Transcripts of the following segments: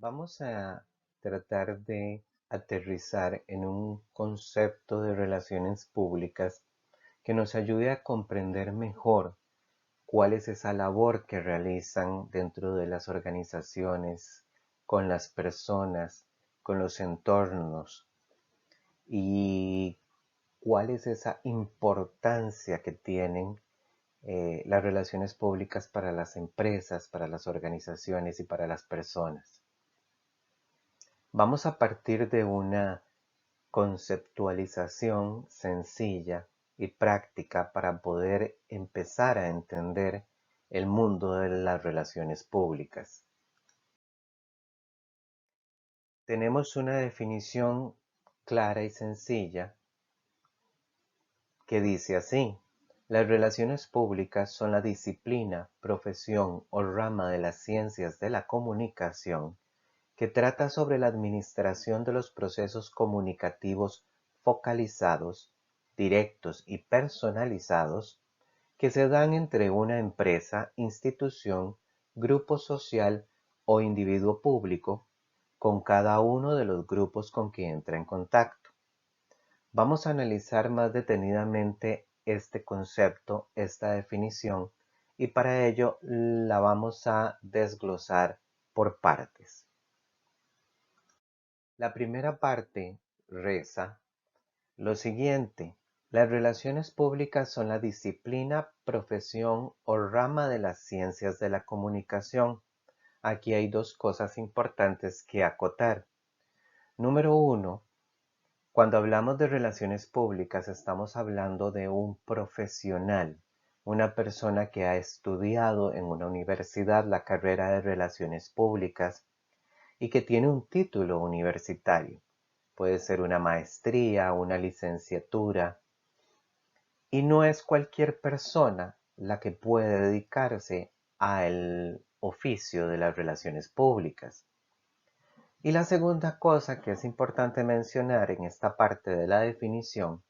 Vamos a tratar de aterrizar en un concepto de relaciones públicas que nos ayude a comprender mejor cuál es esa labor que realizan dentro de las organizaciones, con las personas, con los entornos y cuál es esa importancia que tienen las relaciones públicas para las empresas, para las organizaciones y para las personas. Vamos a partir de una conceptualización sencilla y práctica para poder empezar a entender el mundo de las relaciones públicas. Tenemos una definición clara y sencilla que dice así: las relaciones públicas son la disciplina, profesión o rama de las ciencias de la comunicación que trata sobre la administración de los procesos comunicativos focalizados, directos y personalizados que se dan entre una empresa, institución, grupo social o individuo público con cada uno de los grupos con que entra en contacto. Vamos a analizar más detenidamente este concepto, esta definición, y para ello la vamos a desglosar por partes. La primera parte reza lo siguiente: las relaciones públicas son la disciplina, profesión o rama de las ciencias de la comunicación. Aquí hay dos cosas importantes que acotar. Número uno, cuando hablamos de relaciones públicas estamos hablando de un profesional, una persona que ha estudiado en una universidad la carrera de relaciones públicas y que tiene un título universitario. Puede ser una maestría, una licenciatura, y no es cualquier persona la que puede dedicarse al oficio de las relaciones públicas. Y la segunda cosa que es importante mencionar en esta parte de la definición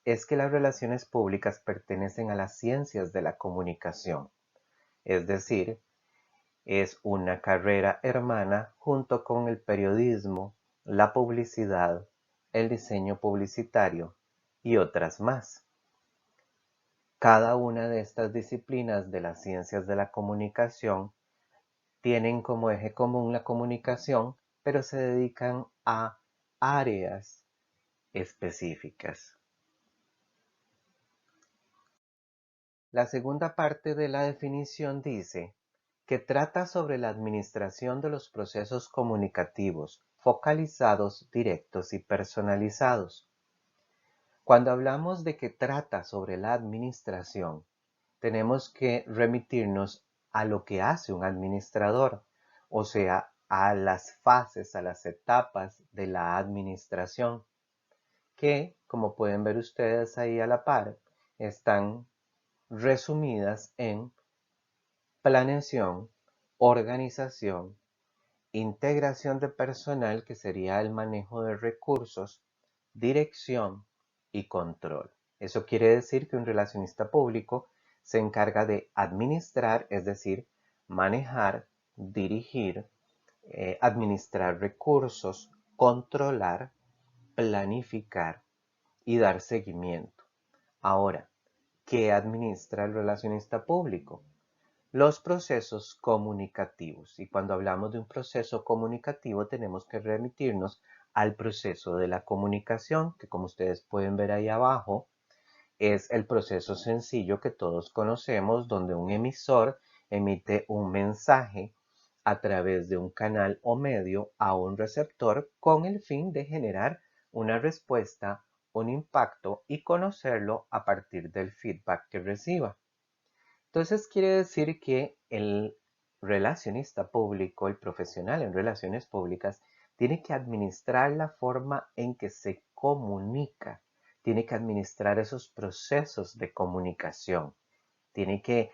es que las relaciones públicas pertenecen a las ciencias de la comunicación, es decir, es una carrera hermana junto con el periodismo, la publicidad, el diseño publicitario y otras más. Cada una de estas disciplinas de las ciencias de la comunicación tienen como eje común la comunicación, pero se dedican a áreas específicas. La segunda parte de la definición dice que trata sobre la administración de los procesos comunicativos focalizados, directos y personalizados. Cuando hablamos de que trata sobre la administración, tenemos que remitirnos a lo que hace un administrador, o sea, a las fases, a las etapas de la administración, que, como pueden ver ustedes ahí a la par, están resumidas en planeación, organización, integración de personal, que sería el manejo de recursos, dirección y control. Eso quiere decir que un relacionista público se encarga de administrar, es decir, manejar, dirigir, administrar recursos, controlar, planificar y dar seguimiento. Ahora, ¿qué administra el relacionista público? Los procesos comunicativos. Y cuando hablamos de un proceso comunicativo tenemos que remitirnos al proceso de la comunicación, que como ustedes pueden ver ahí abajo, es el proceso sencillo que todos conocemos, donde un emisor emite un mensaje a través de un canal o medio a un receptor con el fin de generar una respuesta, un impacto y conocerlo a partir del feedback que reciba. Entonces quiere decir que el relacionista público, el profesional en relaciones públicas, tiene que administrar la forma en que se comunica, tiene que administrar esos procesos de comunicación, tiene que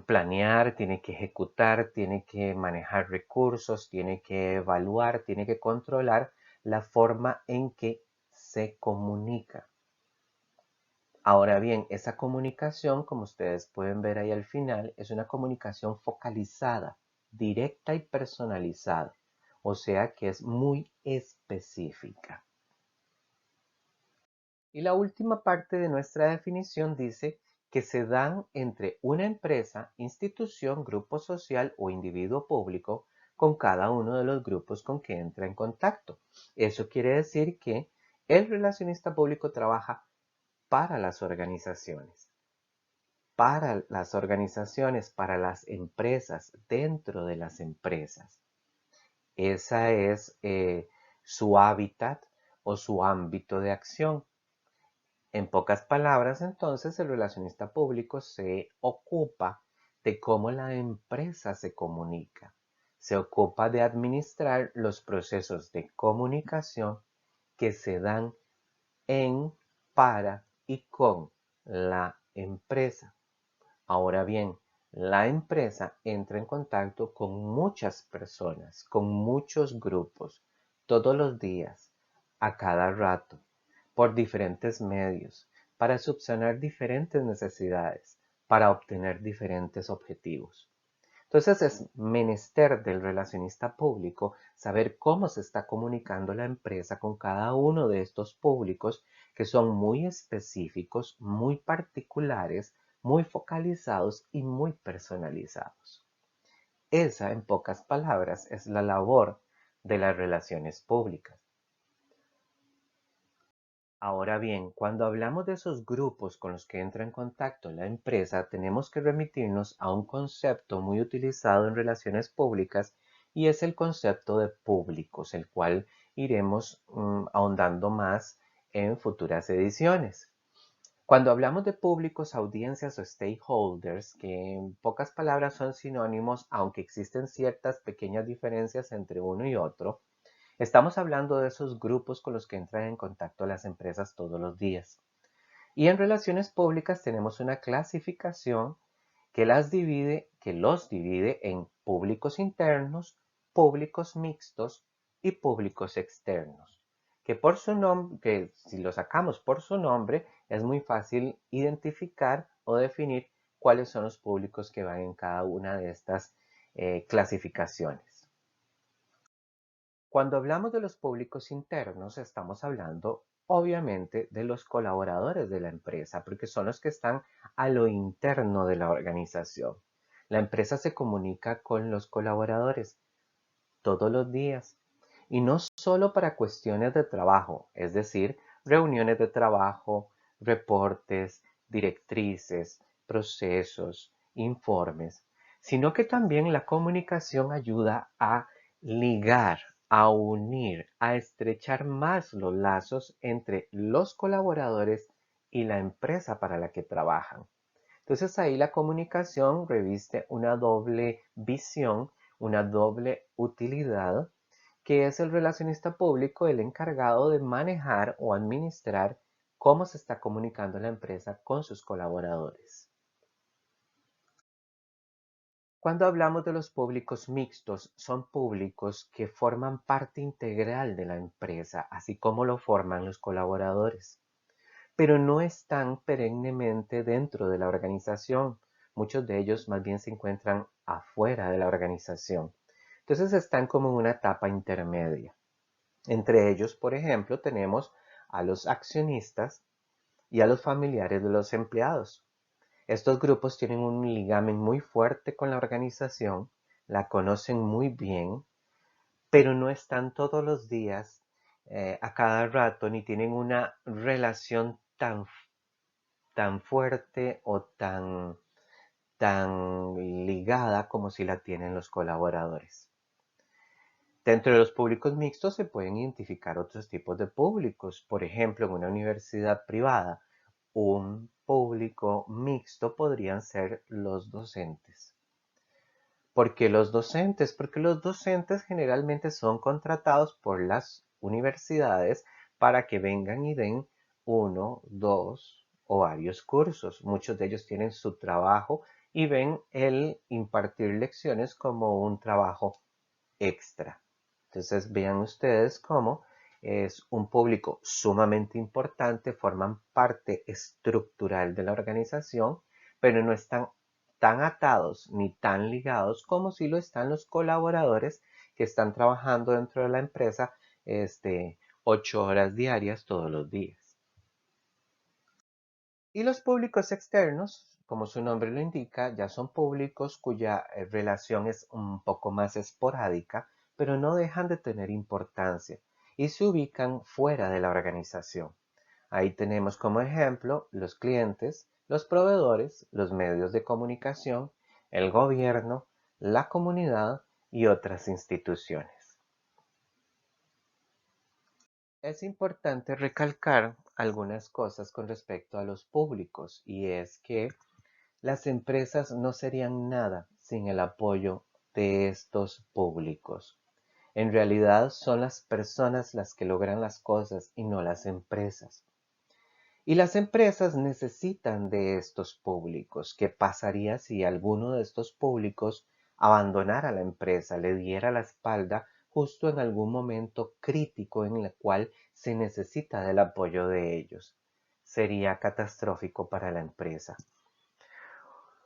planear, tiene que ejecutar, tiene que manejar recursos, tiene que evaluar, tiene que controlar la forma en que se comunica. Ahora bien, esa comunicación, como ustedes pueden ver ahí al final, es una comunicación focalizada, directa y personalizada. o sea que es muy específica. Y la última parte de nuestra definición dice que se dan entre una empresa, institución, grupo social o individuo público con cada uno de los grupos con que entra en contacto. Eso quiere decir que el relacionista público trabaja para las organizaciones, para las empresas, dentro de las empresas. Esa es su hábitat o su ámbito de acción. En pocas palabras, entonces, el relacionista público se ocupa de cómo la empresa se comunica. Se ocupa de administrar los procesos de comunicación que se dan en, para y con la empresa. Ahora bien, la empresa entra en contacto con muchas personas, con muchos grupos, todos los días, a cada rato, por diferentes medios, para subsanar diferentes necesidades, para obtener diferentes objetivos. Entonces es menester del relacionista público saber cómo se está comunicando la empresa con cada uno de estos públicos que son muy específicos, muy particulares, muy focalizados y muy personalizados. Esa, en pocas palabras, es la labor de las relaciones públicas. Ahora bien, cuando hablamos de esos grupos con los que entra en contacto la empresa, tenemos que remitirnos a un concepto muy utilizado en relaciones públicas y es el concepto de públicos, el cual iremos ahondando más en futuras ediciones. Cuando hablamos de públicos, audiencias o stakeholders, que en pocas palabras son sinónimos, aunque existen ciertas pequeñas diferencias entre uno y otro, estamos hablando de esos grupos con los que entran en contacto las empresas todos los días. Y en relaciones públicas tenemos una clasificación que los divide en públicos internos, públicos mixtos y públicos externos. Que si lo sacamos por su nombre, es muy fácil identificar o definir cuáles son los públicos que van en cada una de estas clasificaciones. Cuando hablamos de los públicos internos, estamos hablando obviamente de los colaboradores de la empresa, porque son los que están a lo interno de la organización. La empresa se comunica con los colaboradores todos los días y no solo para cuestiones de trabajo, es decir, reuniones de trabajo, reportes, directrices, procesos, informes, sino que también la comunicación ayuda a ligar, a unir, a estrechar más los lazos entre los colaboradores y la empresa para la que trabajan. Entonces ahí la comunicación reviste una doble visión, una doble utilidad, que es el relacionista público el encargado de manejar o administrar cómo se está comunicando la empresa con sus colaboradores. Cuando hablamos de los públicos mixtos, son públicos que forman parte integral de la empresa, así como lo forman los colaboradores, pero no están perennemente dentro de la organización. Muchos de ellos más bien se encuentran afuera de la organización. Entonces están como en una etapa intermedia. Entre ellos, por ejemplo, tenemos a los accionistas y a los familiares de los empleados. Estos grupos tienen un ligamen muy fuerte con la organización, la conocen muy bien, pero no están todos los días, a cada rato, ni tienen una relación tan fuerte o tan ligada como si la tienen los colaboradores. Dentro de los públicos mixtos se pueden identificar otros tipos de públicos. Por ejemplo, en una universidad privada, un público mixto podrían ser los docentes. ¿Por qué los docentes? Porque los docentes generalmente son contratados por las universidades para que vengan y den uno, dos o varios cursos. Muchos de ellos tienen su trabajo y ven el impartir lecciones como un trabajo extra. Entonces vean ustedes cómo es un público sumamente importante, forman parte estructural de la organización, pero no están tan atados ni tan ligados como si lo están los colaboradores que están trabajando dentro de la empresa 8 horas diarias todos los días. Y los públicos externos, como su nombre lo indica, ya son públicos cuya relación es un poco más esporádica, pero no dejan de tener importancia y se ubican fuera de la organización. Ahí tenemos como ejemplo los clientes, los proveedores, los medios de comunicación, el gobierno, la comunidad y otras instituciones. Es importante recalcar algunas cosas con respecto a los públicos y es que las empresas no serían nada sin el apoyo de estos públicos. En realidad son las personas las que logran las cosas y no las empresas. Y las empresas necesitan de estos públicos. ¿Qué pasaría si alguno de estos públicos abandonara la empresa, le diera la espalda justo en algún momento crítico en el cual se necesita del apoyo de ellos? Sería catastrófico para la empresa.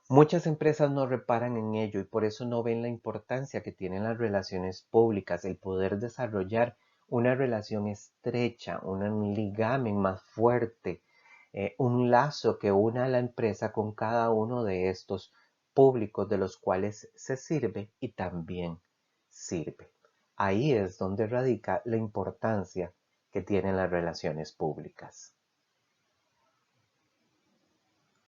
Muchas empresas no reparan en ello y por eso no ven la importancia que tienen las relaciones públicas, el poder desarrollar una relación estrecha, un ligamen más fuerte, un lazo que una a la empresa con cada uno de estos públicos de los cuales se sirve y también sirve. Ahí es donde radica la importancia que tienen las relaciones públicas.